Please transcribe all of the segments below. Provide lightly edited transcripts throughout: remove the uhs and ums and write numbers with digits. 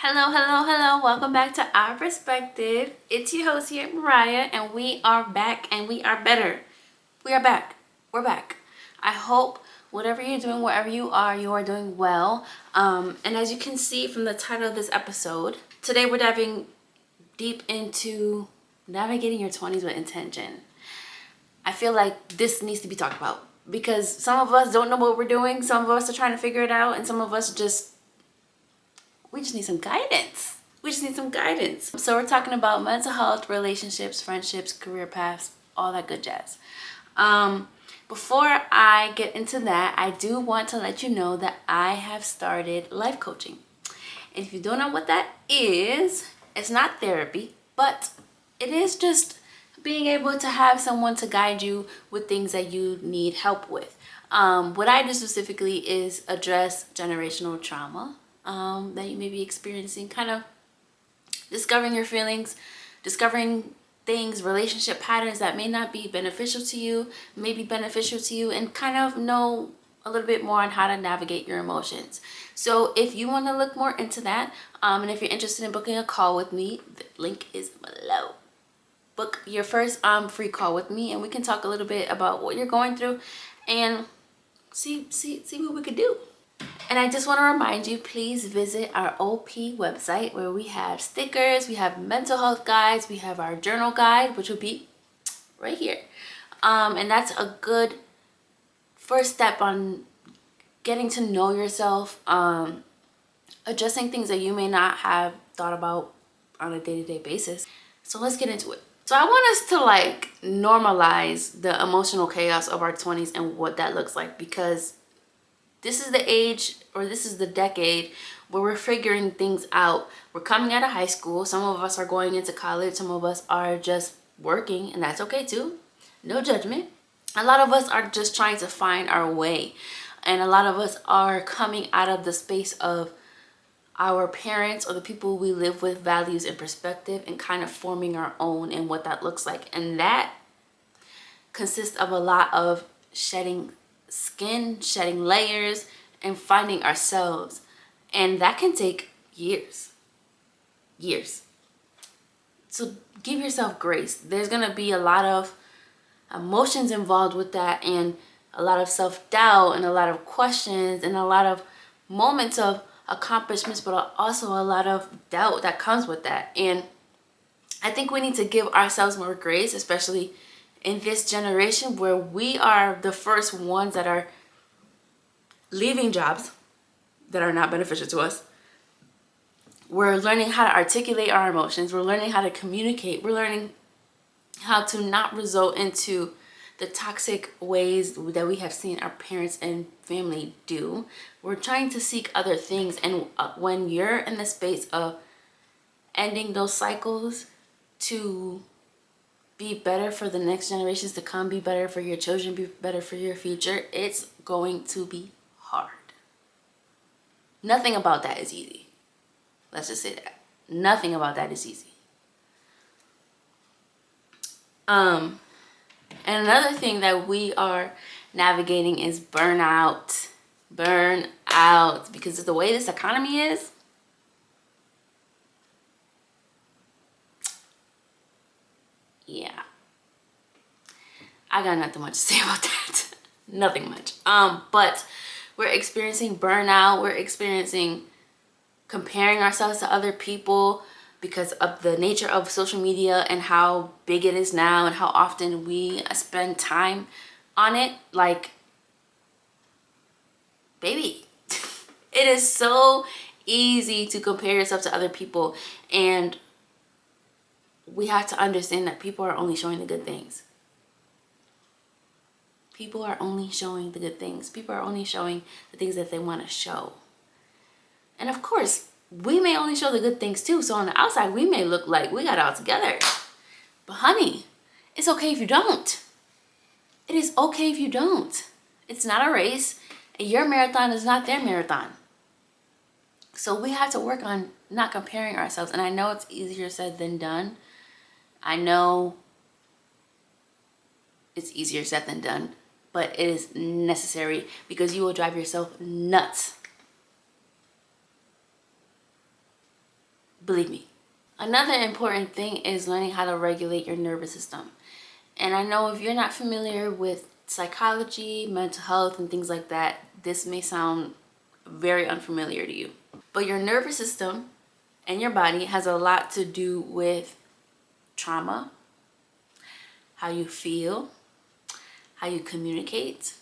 Hello, hello, hello. Welcome back to Our Perspective. It's your host here, Mariah, and we are back and we are better. We are back. We're back. I hope whatever you're doing, wherever you are doing well. And as you can see from the title of this episode, today we're diving deep into navigating your 20s with intention. I feel like this needs to be talked about because some of us don't know what we're doing. Some of us are trying to figure it out, and some of us we just need some guidance. So we're talking about mental health, relationships, friendships, career paths, all that good jazz. Before I get into that, I do want to let you know that I have started life coaching. And if you don't know what that is, it's not therapy, but it is just being able to have someone to guide you with things that you need help with. What I do specifically is address generational trauma that you may be experiencing, kind of discovering your feelings, discovering things, relationship patterns that may not be beneficial to you, may be beneficial to you, and kind of know a little bit more on how to navigate your emotions. So if you want to look more into that, and if you're interested in booking a call with me, the link is below. Book your first free call with me, and we can talk a little bit about what you're going through and see what we could do. And I just want to remind you, please visit our OP website where we have stickers, we have mental health guides, we have our journal guide, which will be right here. And that's a good first step on getting to know yourself, addressing things that you may not have thought about on a day-to-day basis. So let's get into it. So I want us to normalize the emotional chaos of our 20s and what that looks like, because this is the age, or this is the decade where we're figuring things out. We're coming out of high school. Some of us are going into college. Some of us are just working, and that's okay too. No judgment. A lot of us are just trying to find our way. And a lot of us are coming out of the space of our parents or the people we live with values and perspective, and kind of forming our own and what that looks like. And that consists of a lot of shedding skin, shedding layers, and finding ourselves. And that can take years. So give yourself grace. There's going to be a lot of emotions involved with that, and a lot of self-doubt, and a lot of questions, and a lot of moments of accomplishments, but also a lot of doubt that comes with that. And I think we need to give ourselves more grace, especially in this generation where we are the first ones that are leaving jobs that are not beneficial to us. We're learning how to articulate our emotions. We're learning how to communicate. We're learning how to not result into the toxic ways that we have seen our parents and family do. We're trying to seek other things. And when you're in the space of ending those cycles to be better for the next generations to come, be better for your children, be better for your future, it's going to be hard. Nothing about that is easy. Let's just say that. Nothing about that is easy. And another thing that we are navigating is burnout. Because of the way this economy is, yeah, I got nothing much to say about that. Nothing much. But we're experiencing burnout. We're experiencing comparing ourselves to other people because of the nature of social media and how big it is now and how often we spend time on it. Like, baby, it is so easy to compare yourself to other people, and we have to understand that people are only showing the good things. People are only showing the good things. People are only showing the things that they want to show. And of course, we may only show the good things too. So on the outside, we may look like we got it all together. But honey, it's okay if you don't. It is okay if you don't. It's not a race. And your marathon is not their marathon. So we have to work on not comparing ourselves. And I know it's easier said than done. I know it's easier said than done, but it is necessary because you will drive yourself nuts. Believe me. Another important thing is learning how to regulate your nervous system. And I know if you're not familiar with psychology, mental health, and things like that, this may sound very unfamiliar to you. But your nervous system and your body has a lot to do with trauma, how you feel, how you communicate,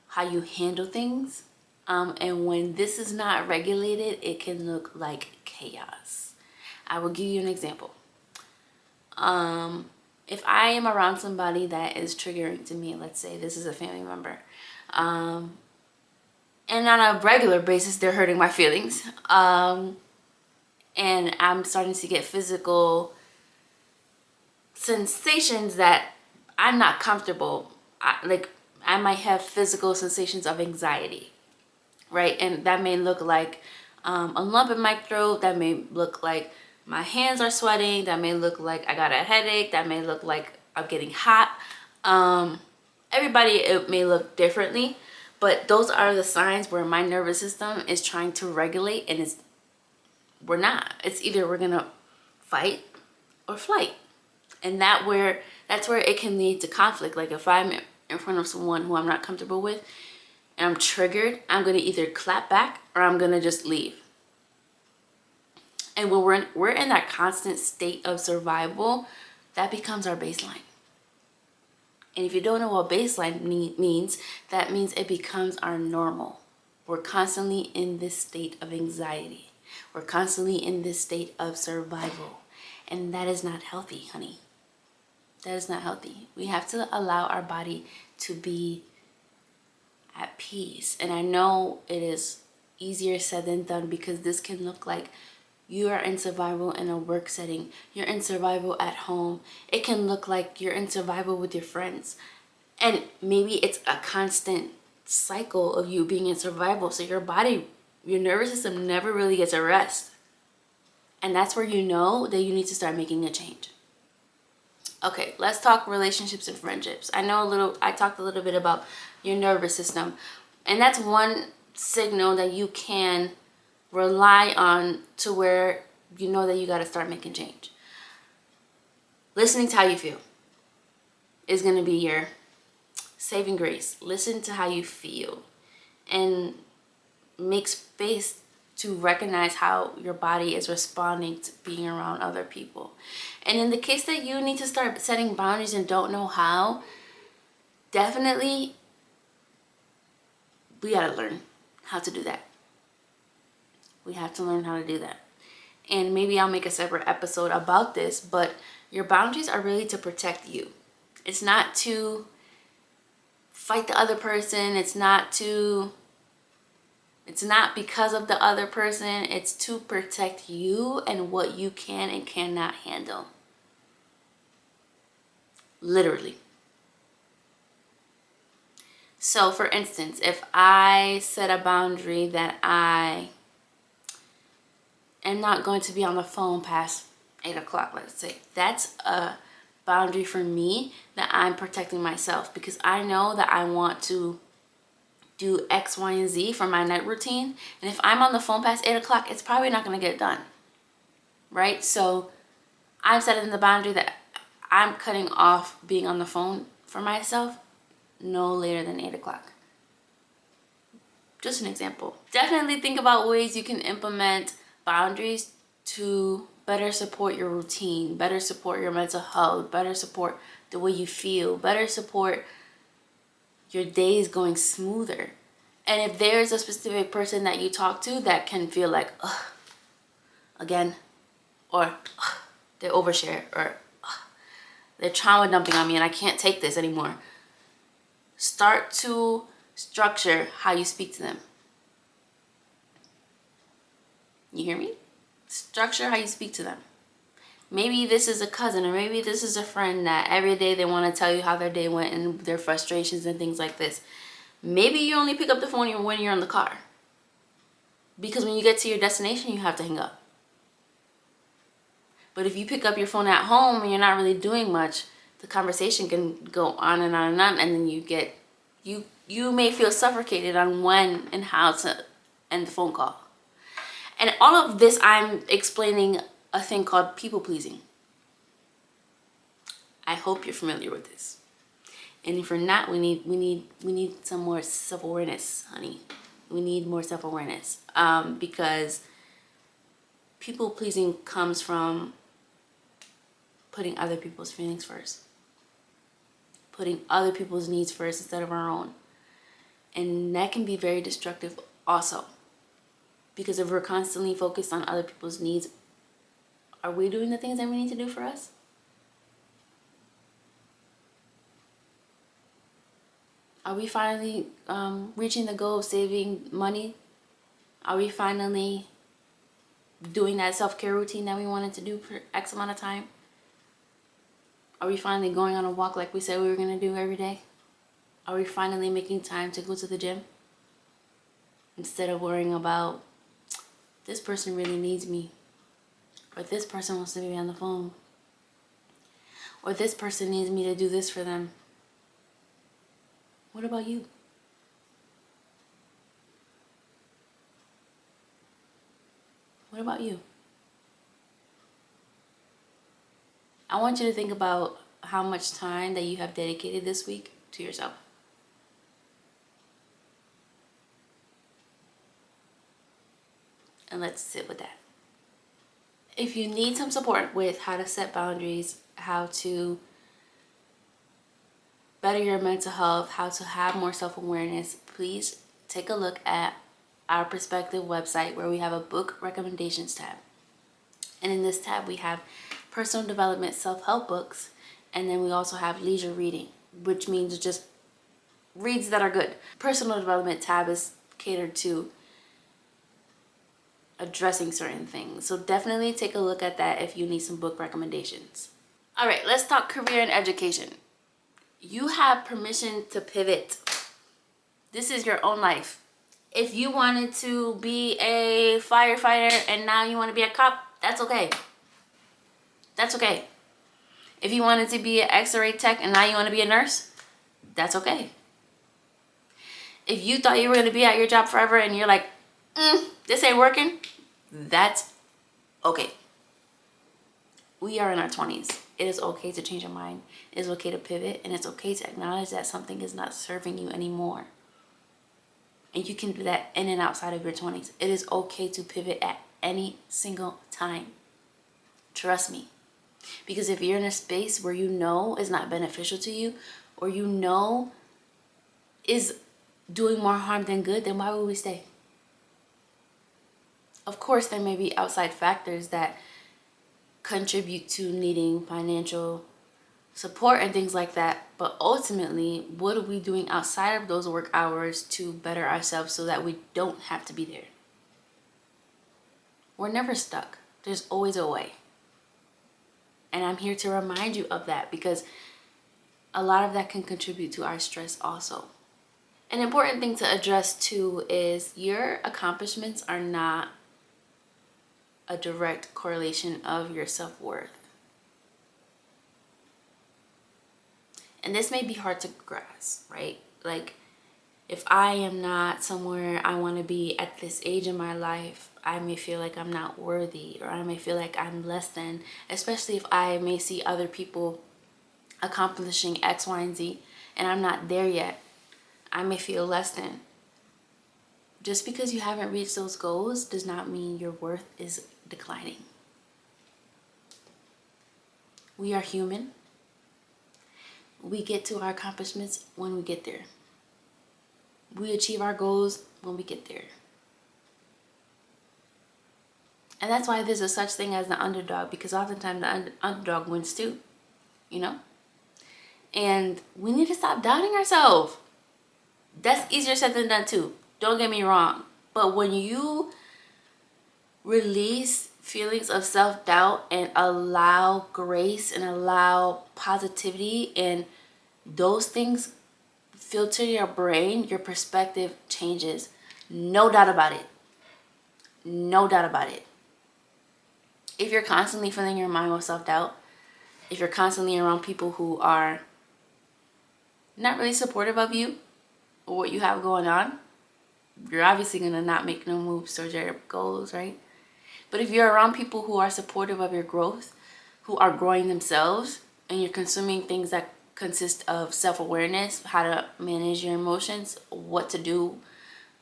how you handle things. And when this is not regulated, it can look like chaos. I will give you an example. If I am around somebody that is triggering to me, let's say this is a family member, and on a regular basis, they're hurting my feelings, and I'm starting to get physical sensations that I'm not comfortable. I might have physical sensations of anxiety, right? And that may look like a lump in my throat. That may look like my hands are sweating. That may look like I got a headache. That may look like I'm getting hot. Everybody, it may look differently, but those are the signs where my nervous system is trying to regulate, and we're not. It's either we're gonna fight or flight. And that's where it can lead to conflict. Like if I'm in front of someone who I'm not comfortable with and I'm triggered, I'm gonna either clap back or I'm gonna just leave. And when we're in that constant state of survival, that becomes our baseline. And if you don't know what baseline means, that means it becomes our normal. We're constantly in this state of anxiety. We're constantly in this state of survival. And that is not healthy, honey. That is not healthy. We have to allow our body to be at peace. And I know it is easier said than done, because this can look like you are in survival in a work setting. You're in survival at home. It can look like you're in survival with your friends. And maybe it's a constant cycle of you being in survival. So your body, your nervous system never really gets a rest. And that's where you know that you need to start making a change. Okay, let's talk relationships and friendships. I talked a little bit about your nervous system. And that's one signal that you can rely on to where you know that you got to start making change. Listening to how you feel is going to be your saving grace. Listen to how you feel and make space to recognize how your body is responding to being around other people. And in the case that you need to start setting boundaries and don't know how, definitely we got to learn how to do that. We have to learn how to do that. And maybe I'll make a separate episode about this, but your boundaries are really to protect you. It's not to fight the other person. It's not because of the other person. It's to protect you and what you can and cannot handle. Literally. So for instance, if I set a boundary that I am not going to be on the phone past 8 o'clock, let's say, that's a boundary for me that I'm protecting myself, because I know that I want to do X, Y, and Z for my night routine. And if I'm on the phone past 8 o'clock, it's probably not going to get done. Right? So I'm setting the boundary that I'm cutting off being on the phone for myself no later than 8 o'clock. Just an example. Definitely think about ways you can implement boundaries to better support your routine, better support your mental health, better support the way you feel, better support your days going smoother. And if there's a specific person that you talk to that can feel like, ugh, again, or ugh, they overshare, or ugh, they're trauma dumping on me and I can't take this anymore, start to structure how you speak to them. You hear me? Structure how you speak to them. Maybe this is a cousin, or maybe this is a friend that every day they want to tell you how their day went and their frustrations and things like this. Maybe you only pick up the phone when you're in the car, because when you get to your destination, you have to hang up. But if you pick up your phone at home and you're not really doing much, the conversation can go on and on and on, and then you may feel suffocated on when and how to end the phone call. And all of this, I'm explaining a thing called people pleasing. I hope you're familiar with this. And if you're not, we need some more self-awareness, honey. We need more self-awareness, because people pleasing comes from putting other people's feelings first, putting other people's needs first instead of our own. And that can be very destructive also, because if we're constantly focused on other people's needs, are we doing the things that we need to do for us? Are we finally reaching the goal of saving money? Are we finally doing that self-care routine that we wanted to do for X amount of time? Are we finally going on a walk like we said we were going to do every day? Are we finally making time to go to the gym? Instead of worrying about, this person really needs me, or this person wants to be on the phone, or this person needs me to do this for them. What about you? What about you? I want you to think about how much time that you have dedicated this week to yourself. And let's sit with that. If you need some support with how to set boundaries, how to better your mental health, how to have more self-awareness, please take a look at our Perspective website, where we have a book recommendations tab. And in this tab, we have personal development self-help books, and then we also have leisure reading, which means just reads that are good. Personal development tab is catered to addressing certain things. So definitely take a look at that if you need some book recommendations. All right, let's talk career and education. You have permission to pivot. This is your own life. If you wanted to be a firefighter and now you want to be a cop, that's okay. That's okay. If you wanted to be an X-ray tech and now you want to be a nurse, that's okay. If you thought you were going to be at your job forever and you're like, this ain't working, that's okay. We are in our 20s. It is okay to change your mind. It is okay to pivot, and it's okay to acknowledge that something is not serving you anymore. And you can do that in and outside of your 20s. It is okay to pivot at any single time. Trust me. Because if you're in a space where you know is not beneficial to you, or you know is doing more harm than good, then why would we stay? Of course, there may be outside factors that contribute to needing financial support and things like that, but ultimately, what are we doing outside of those work hours to better ourselves so that we don't have to be there? We're never stuck. There's always a way. And I'm here to remind you of that, because a lot of that can contribute to our stress also. An important thing to address too is your accomplishments are not a direct correlation of your self-worth. And this may be hard to grasp, right? Like, if I am not somewhere I want to be at this age in my life, I may feel like I'm not worthy, or I may feel like I'm less than, especially if I may see other people accomplishing X, Y, and Z, and I'm not there yet. I may feel less than. Just because you haven't reached those goals does not mean your worth is declining. We are human. We get to our accomplishments when we get there. We achieve our goals when we get there. And that's why there's a such thing as the underdog, because oftentimes the underdog wins too, you know? And we need to stop doubting ourselves. That's easier said than done too. Don't get me wrong. But when you release feelings of self-doubt and allow grace and allow positivity, and those things filter your brain, your perspective changes. No doubt about it. No doubt about it. If you're constantly filling your mind with self-doubt, if you're constantly around people who are not really supportive of you or what you have going on, you're obviously going to not make no moves towards your goals, right? But if you're around people who are supportive of your growth, who are growing themselves, and you're consuming things that consist of self-awareness, how to manage your emotions, what to do.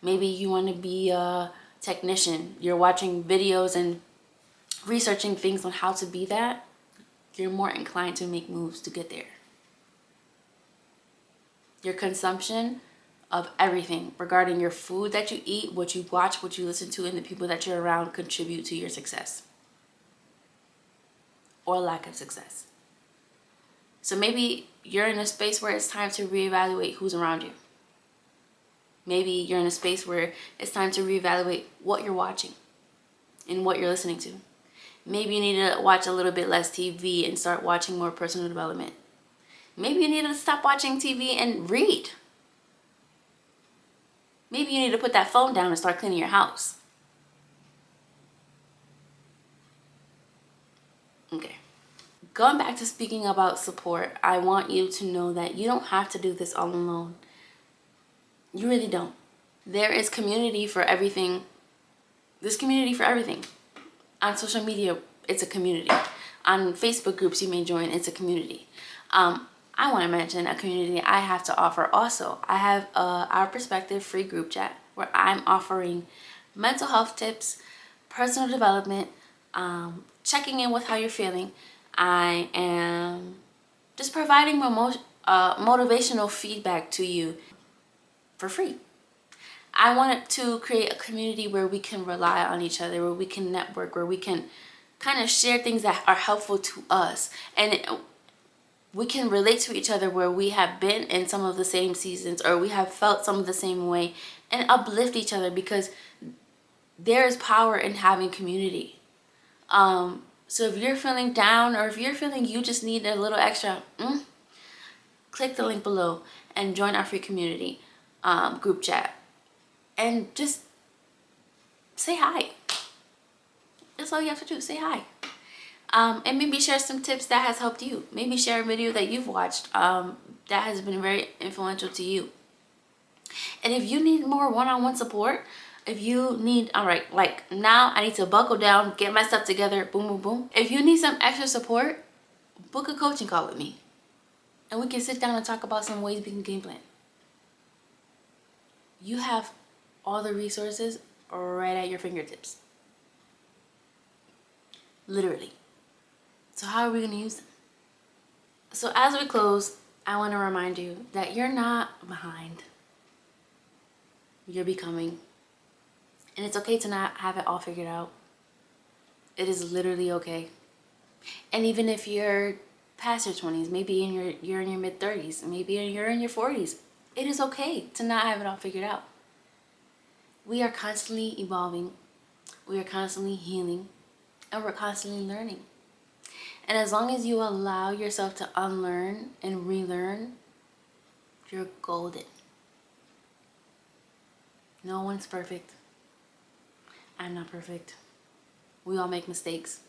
Maybe you want to be a technician. You're watching videos and researching things on how to be that. You're more inclined to make moves to get there. Your consumption of everything regarding your food that you eat, what you watch, what you listen to, and the people that you're around contribute to your success or lack of success. So maybe you're in a space where it's time to reevaluate who's around you. Maybe you're in a space where it's time to reevaluate what you're watching and what you're listening to. Maybe you need to watch a little bit less TV and start watching more personal development. Maybe you need to stop watching TV and read. Maybe you need to put that phone down and start cleaning your house. Okay. Going back to speaking about support, I want you to know that you don't have to do this all alone. You really don't. There is community for everything. There's community for everything. On social media, it's a community. On Facebook groups you may join, it's a community. I want to mention a community I have to offer also. I have Our Perspective free group chat where I'm offering mental health tips, personal development, checking in with how you're feeling. I am just providing motivational feedback to you for free. I wanted to create a community where we can rely on each other, where we can network, where we can kind of share things that are helpful to us. And we can relate to each other where we have been in some of the same seasons or we have felt some of the same way, and uplift each other, because there is power in having community. So if you're feeling down, or if you're feeling you just need a little extra, click the link below and join our free community group chat. And just say hi. That's all you have to do, say hi. And maybe share some tips that has helped you. Maybe share a video that you've watched that has been very influential to you. And if you need more one-on-one support, if you need, all right, like now I need to buckle down, get my stuff together, boom, boom, boom. If you need some extra support, book a coaching call with me. And we can sit down and talk about some ways we can game plan. You have all the resources right at your fingertips. Literally. So how are we going to use them? So as we close, I want to remind you that you're not behind. You're becoming. And it's okay to not have it all figured out. It is literally okay. And even if you're past your 20s, maybe you're in your mid-30s, maybe you're in your 40s, it is okay to not have it all figured out. We are constantly evolving. We are constantly healing. And we're constantly learning. And as long as you allow yourself to unlearn and relearn, you're golden. No one's perfect. I'm not perfect. We all make mistakes.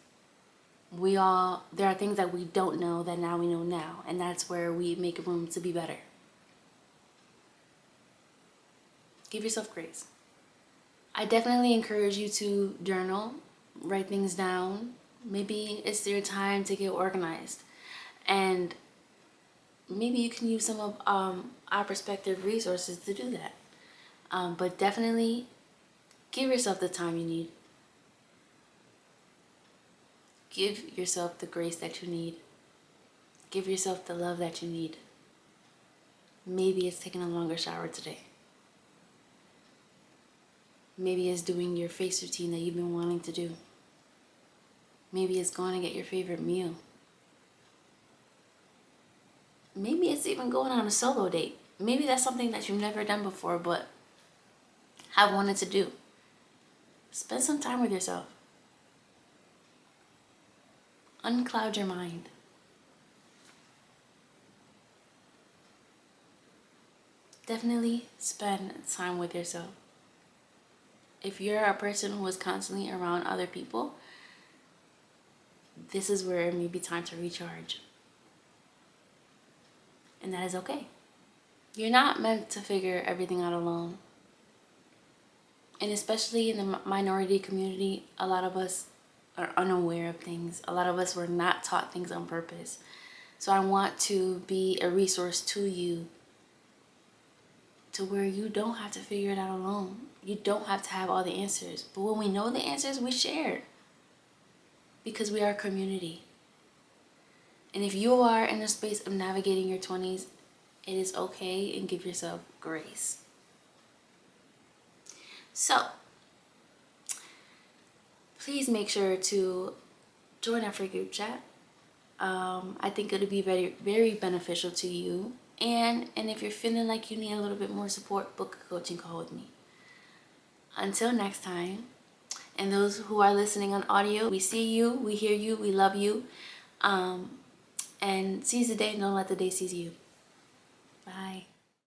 There are things that we don't know that now we know now. And that's where we make room to be better. Give yourself grace. I definitely encourage you to journal, write things down. Maybe it's your time to get organized. And maybe you can use some of our perspective resources to do that. But definitely give yourself the time you need. Give yourself the grace that you need. Give yourself the love that you need. Maybe it's taking a longer shower today. Maybe it's doing your face routine that you've been wanting to do. Maybe it's going to get your favorite meal. Maybe it's even going on a solo date. Maybe that's something that you've never done before but have wanted to do. Spend some time with yourself. Uncloud your mind. Definitely spend time with yourself. If you're a person who is constantly around other people, this is where it may be time to recharge. And that is okay. You're not meant to figure everything out alone. And especially in the minority community, a lot of us are unaware of things. A lot of us were not taught things on purpose. So I want to be a resource to you, to where you don't have to figure it out alone. You don't have to have all the answers. But when we know the answers, we share, because we are a community. And if you are in a space of navigating your 20s, it is okay, and give yourself grace. So, please make sure to join our free group chat. I think it'll be very, very beneficial to you. And if you're feeling like you need a little bit more support, book a coaching call with me. Until next time, and those who are listening on audio, we see you, we hear you, we love you. And seize the day, don't let the day seize you. Bye.